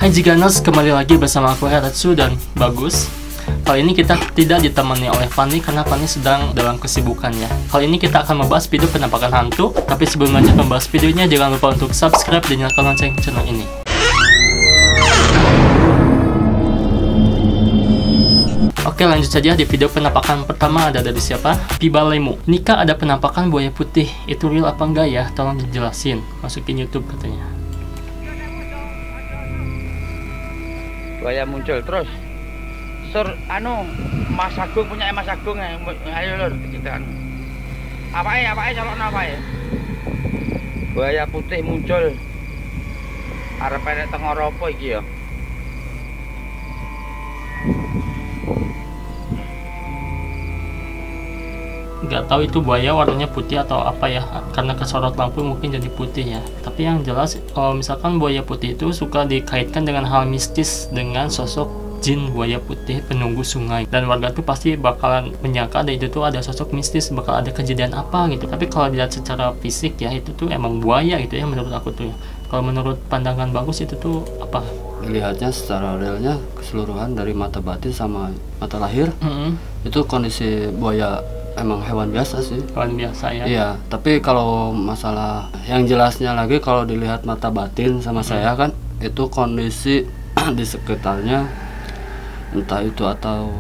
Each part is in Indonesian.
Hai Jiganers, kembali lagi bersama aku Heratsu dan Bagus. Kali ini kita tidak ditemani oleh Fanny karena Fanny sedang dalam kesibukannya. Kali ini kita akan membahas video penampakan hantu. Tapi sebelum lanjut membahas videonya, jangan lupa untuk subscribe dan nyalakan lonceng channel ini. Oke, lanjut saja. Di video penampakan pertama ada dari siapa? Pibalemu. Nikah ada penampakan buaya putih. Itu real apa enggak ya? Tolong dijelasin. Masukin YouTube katanya. Buaya muncul terus. Mas Agung punya Mas Agung ya. Ayo lur, kecitaan. Apa ya colokno apa ya? Buaya putih muncul. Arep enek teng apa iki ya? Nggak tahu itu buaya warnanya putih atau apa ya, karena kesorot lampu mungkin jadi putih ya. Tapi yang jelas kalau misalkan buaya putih itu suka dikaitkan dengan hal mistis, dengan sosok jin buaya putih penunggu sungai, dan warga tuh pasti bakalan menyangka ada itu tuh ada sosok mistis, bakal ada kejadian apa gitu. Tapi kalau dilihat secara fisik ya, itu tuh emang buaya gitu ya menurut aku tuh ya. Kalau menurut pandangan Bagus itu tuh apa? Dilihatnya secara realnya keseluruhan dari mata batin sama mata lahir, itu kondisi buaya emang hewan biasa sih. Hewan biasa ya. Iya, tapi kalau masalah yang jelasnya lagi, kalau dilihat mata batin sama saya kan, itu kondisi di sekitarnya, entah itu atau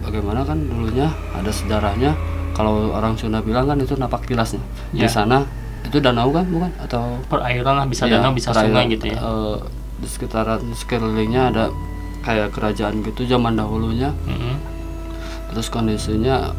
bagaimana kan dulunya ada sejarahnya. Kalau orang Sunda bilang kan itu napak tilasnya. Di sana itu danau kan, bukan? Atau perairan lah, bisa danau bisa sungai gitu ya. Di sekelilingnya ada kayak kerajaan gitu zaman dahulunya. Terus kondisinya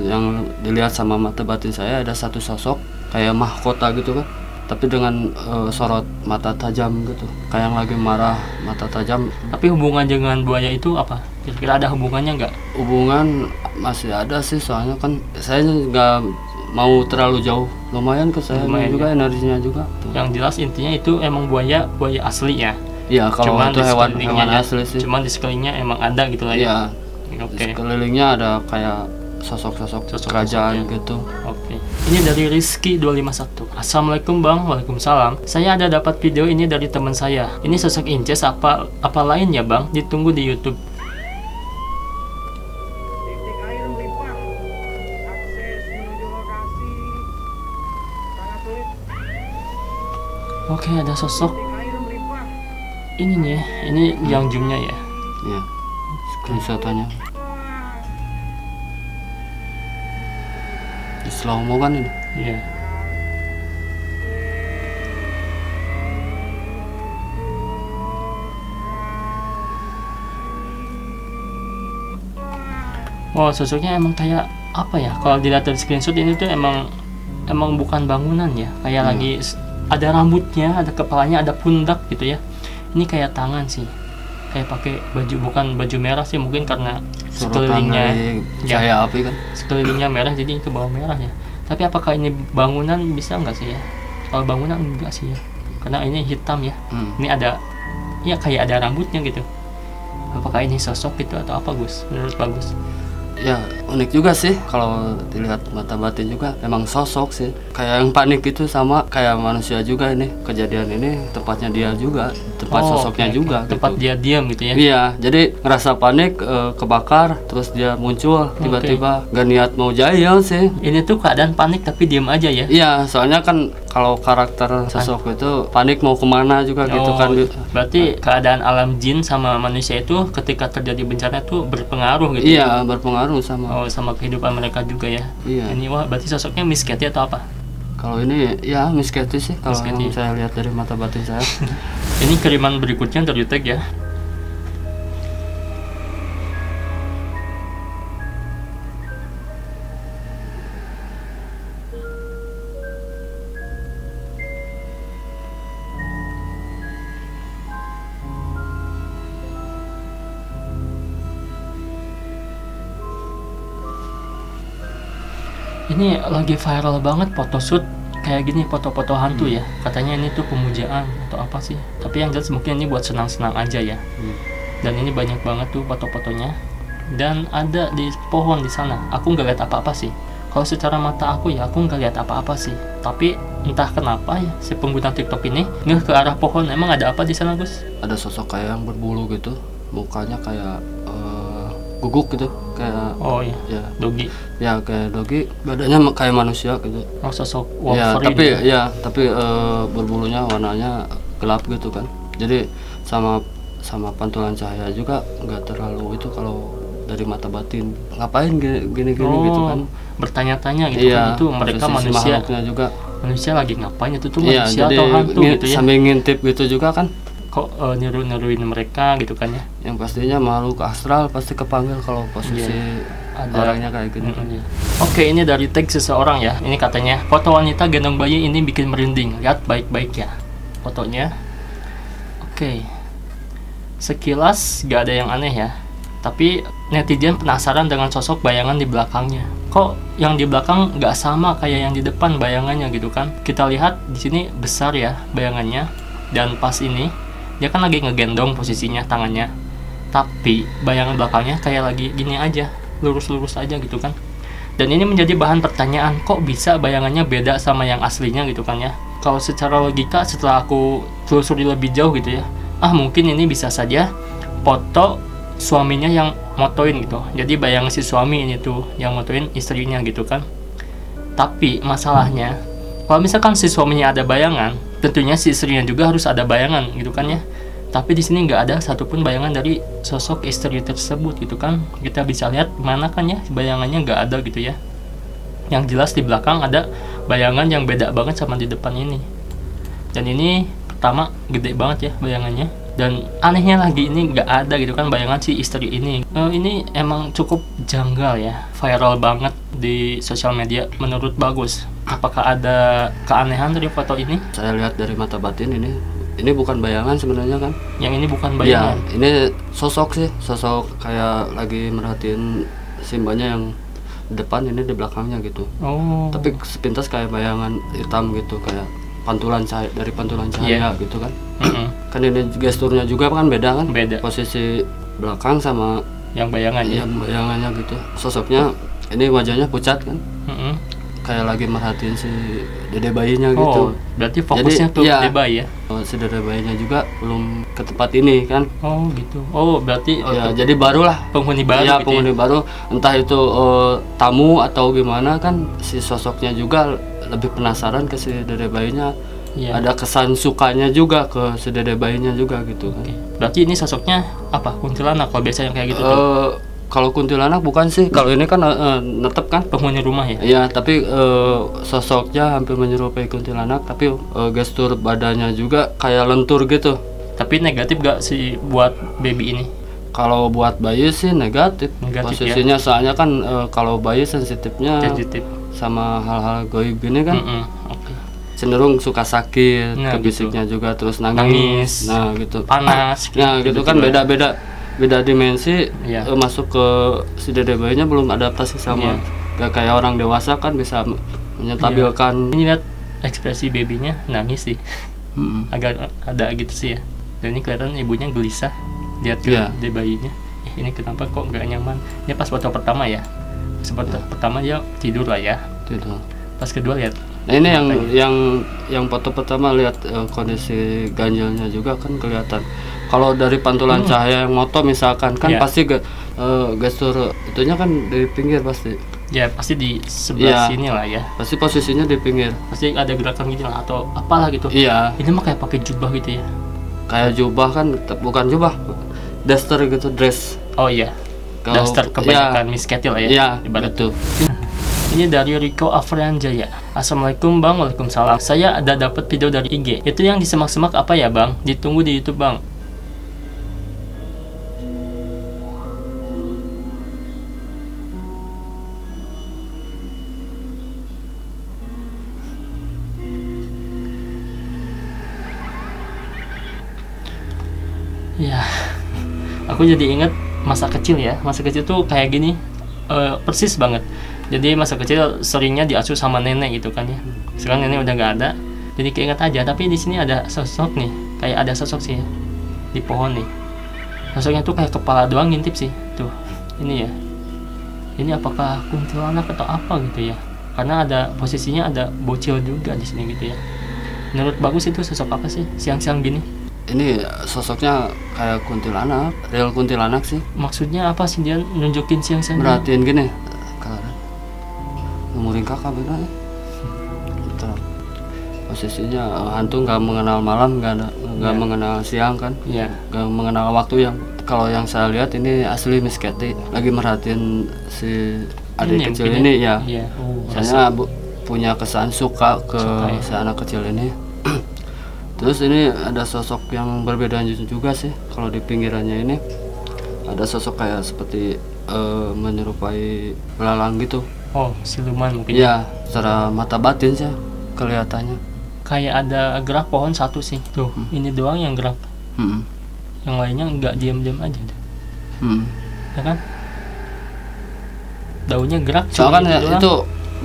yang dilihat sama mata batin saya, ada satu sosok kayak mahkota gitu kan, tapi dengan sorot mata tajam gitu, kayak yang lagi marah, mata tajam. Tapi hubungan dengan buaya itu apa? Kira-kira ada hubungannya nggak? Hubungan masih ada sih, soalnya kan saya nggak mau terlalu jauh, lumayan ke saya juga ya. Energinya juga. Yang jelas intinya itu emang buaya asli ya. Iya, kalau itu hewan asli sih. Cuman di sekelilingnya emang ada gitu lah ya. Di sekelilingnya ada kayak sosok kerajaan gitu. Oke. Ini dari Rizky 251. Assalamualaikum Bang. Waalaikumsalam. Saya ada dapat video ini dari teman saya. Ini sosok Inces apa lain ya Bang? Ditunggu di YouTube. Titik air melimpah. Akses menuju lokasi sangat sulit. Oke, ada sosok. Titik air melimpah. Ini nih, ini yang zoomnya ya. Iya. Screenshotannya. Slow mo kan ini? Iya. Wow, sosoknya emang kayak apa ya? Kalau dilihat dari screenshot ini tuh emang bukan bangunan ya. Kayak lagi ada rambutnya, ada kepalanya, ada pundak gitu ya. Ini kayak tangan sih. Kayak pakai baju, bukan baju merah sih, mungkin karena sekelilingnya cahaya api kan, sekelilingnya merah jadi ke bawah merah ya. Tapi apakah ini bangunan, bisa nggak sih ya? Kalau bangunan enggak sih ya, karena ini hitam ya. Ini ada ya kayak ada rambutnya gitu. Apakah ini sosok gitu atau apa Gus? Menurut Bagus? Ya unik juga sih kalau dilihat mata batin juga, emang sosok sih. Kayak yang panik itu sama kayak manusia juga, ini kejadian ini tempatnya dia juga, tempat sosoknya juga. Tempat gitu. dia diam gitu ya? Iya, jadi ngerasa panik, kebakar, terus dia muncul tiba-tiba, gak niat mau jahil sih. Ini tuh keadaan panik tapi diam aja ya? Iya, soalnya kan kalau karakter sosok itu panik mau kemana juga gitu kan. Berarti keadaan alam jin sama manusia itu ketika terjadi bencana tuh berpengaruh gitu? Iya, berpengaruh sama kehidupan mereka juga ya. Iya. Ini wah, berarti sosoknya Miss Katy atau apa? Kalau ini ya Miss Katy sih, kalau yang saya lihat dari mata batin saya. Ini kiriman berikutnya dari tag ya. Ini lagi viral banget photoshoot kayak gini, foto-foto hantu ya. Katanya ini tuh pemujaan atau apa sih? Tapi yang jelas mungkin ini buat senang-senang aja ya. Dan ini banyak banget tuh foto-fotonya. Dan ada di pohon di sana. Aku nggak lihat apa-apa sih. Kalau secara mata aku ya, aku nggak lihat apa-apa sih. Tapi entah kenapa ya, si pengguna TikTok ini nggak ke arah pohon. Emang ada apa di sana, Gus? Ada sosok kayak yang berbulu gitu, mukanya kayak guguk gitu, kayak Oh iya, ya Dogi. ya kayak dogi, badannya kayak manusia gitu. Oh, sosok Ya Wolverine. tapi ya tapi berbulunya warnanya gelap gitu kan. Jadi sama pantulan cahaya juga nggak terlalu itu kalau dari mata batin. Ngapain gini gitu kan? Bertanya-tanya gitu kan, itu mereka posisi manusia. makhluknya juga. Manusia lagi ngapain itu tuh, Iya, manusia jadi atau hantu gitu ya? sambil ngintip gitu juga kan. Kok niru-niruin mereka gitu kan ya? Yang pastinya makhluk astral pasti kepanggil kalau posisi Ada orangnya kayak gini kan. Oke, ini dari tag seseorang ya. Ini katanya, foto wanita gendong bayi ini bikin merinding. Lihat baik-baik ya fotonya. Oke. Sekilas gak ada yang aneh ya. Tapi netizen penasaran dengan sosok bayangan di belakangnya. Kok yang di belakang gak sama kayak yang di depan bayangannya gitu kan? Kita lihat di sini besar ya bayangannya. Dan pas ini dia kan lagi ngegendong posisinya tangannya. Tapi bayangan belakangnya kayak lagi gini aja, lurus-lurus aja gitu kan. Dan ini menjadi bahan pertanyaan, kok bisa bayangannya beda sama yang aslinya gitu kan ya. Kalau secara logika setelah aku telusuri lebih jauh gitu ya, mungkin ini bisa saja foto suaminya yang motoin gitu. Jadi bayangan si suami ini tuh yang motoin istrinya gitu kan. Tapi masalahnya, kalau misalkan si suaminya ada bayangan, tentunya si istrinya juga harus ada bayangan gitu kan ya. Tapi di sini nggak ada satupun bayangan dari sosok istri tersebut gitu kan. Kita bisa lihat mana kan ya bayangannya nggak ada gitu ya. Yang jelas di belakang ada bayangan yang beda banget sama di depan ini. Dan ini pertama gede banget ya bayangannya. Dan anehnya lagi ini nggak ada gitu kan bayangan si istri ini. Ini emang cukup janggal ya, viral banget di sosial media menurut Bagus. Apakah ada keanehan dari foto ini? Saya lihat dari mata batin ini bukan bayangan sebenarnya kan. Yang ini bukan Iya, bayangan. ini sosok sih, sosok kayak lagi merhatiin simbanya yang di depan, ini di belakangnya gitu. Oh. Tapi sepintas kayak bayangan hitam gitu, kayak pantulan cahaya gitu kan. Kan ini gesturnya juga kan beda kan. Beda. Posisi belakang sama Yang bayangan ya. yang bayangannya gitu. Sosoknya ini wajahnya pucat kan. Kayak lagi merhatiin si dede bayinya gitu. Oh, berarti fokusnya tuh iya, di bayi ya. Si dede bayinya juga belum ke tempat ini kan. Oh gitu. Oh berarti Ya, jadi barulah penghuni baru ya, gitu penghuni ya. baru, entah itu tamu atau gimana kan, si sosoknya juga lebih penasaran ke si dede bayinya. Iya. Ada kesan sukanya juga ke si dede bayinya juga gitu kan. Berarti ini sosoknya apa? Kuntilanak kalau biasanya kayak gitu tuh. Kalau kuntilanak bukan sih, kalau ini kan netep kan Penghuni rumah ya. ya, tapi sosoknya hampir menyerupai kuntilanak, tapi gestur badannya juga kayak lentur gitu. Tapi negatif gak sih buat baby ini? Kalau buat bayi sih negatif, Negatif, posisinya soalnya kan kalau bayi sensitifnya Sensitif. sama hal-hal goib gini kan, Oke. cenderung suka sakit, Nah, ke fisiknya juga, terus nangis, nah gitu. Panas. Nah gitu kan, beda dimensi. Iya. Masuk ke si dede bayinya belum adaptasi sama, gak kayak orang dewasa kan bisa menyetabilkan. Ini lihat ekspresi babynya nangis sih. Agak ada gitu sih ya. Dan ini kelihatan ibunya gelisah lihat ke Iya. dede bayinya. Ini kenapa kok nggak nyaman? Ini pas foto pertama ya. Pertama dia tidur lah ya. Gitu. Pas kedua lihat. Nah ini yang foto pertama lihat kondisi ganjilnya juga kan kelihatan. Kalau dari pantulan cahaya yang moto misalkan kan pasti gestur itunya kan di pinggir pasti. Ya pasti di sebelah Iya. sini lah ya. Pasti posisinya di pinggir. Pasti ada gerakan gini lah atau apalah gitu. Iya. Ini mah kayak pakai jubah gitu ya. Kayak jubah kan, bukan jubah, daster gitu, dress. Oh iya. Kalau- Daster kebanyakan misketil lah ya. Iya, ibarat. betul. Ini dari Riko Afrian Jaya. Assalamualaikum Bang, Waalaikumsalam. Saya ada dapat video dari IG. Itu yang disemak-semak apa ya Bang? Ditunggu di YouTube Bang. Ya, aku jadi inget masa kecil ya. Masa kecil tuh kayak gini, persis banget. Jadi masa kecil seringnya diasuh sama nenek gitu kan ya. Sekarang nenek udah nggak ada, jadi keinget aja. Tapi di sini ada sosok nih, kayak ada sosok sih ya, di pohon nih. Sosoknya tuh kayak kepala doang ngintip sih. Tuh, ini ya. Ini apakah kuntilanak atau apa gitu ya? karena ada posisinya ada bocil juga di sini gitu ya. Menurut Bagus itu sosok apa sih siang-siang gini? Ini sosoknya kayak kuntilanak, real kuntilanak sih. Maksudnya apa sih dia nunjukin siang-siang? Merhatiin gini, kalian ngumurin kakak bener ya. Gitu. Posisinya hantu nggak mengenal malam, nggak mengenal siang kan, nggak mengenal waktu. Yang kalau yang saya lihat ini asli Miss Katy lagi merhatiin si adik kecil ini ya. Saya punya kesan suka ke si anak kecil ini. Terus ini ada sosok yang berbeda juga sih. Kalau di pinggirannya ini ada sosok kayak seperti menyerupai belalang gitu. Oh, siluman mungkin. Iya, secara mata batin sih kelihatannya. Kayak ada gerak pohon satu sih. Tuh, ini doang yang gerak. Yang lainnya nggak diam-diam aja. Ya kan? Daunnya gerak. Soalnya kan itu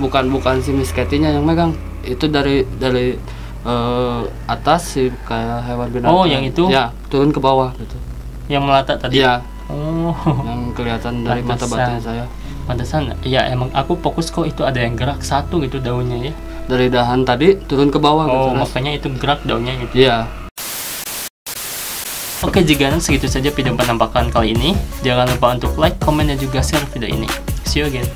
bukan si Miss Katy-nya yang megang. Itu dari atas sih kayak hewan binatang. Oh, yang itu? Ya, turun ke bawah gitu. Yang melata tadi? Iya. Oh. Yang kelihatan dari mata batin saya. Pantesan, ya emang aku fokus kok itu ada yang gerak satu gitu daunnya ya. Dari dahan tadi turun ke bawah gitu. Oh, makanya itu gerak daunnya gitu. Iya. Oke, jika segitu saja video penampakan kali ini. Jangan lupa untuk like, comment, dan juga share video ini. See you again.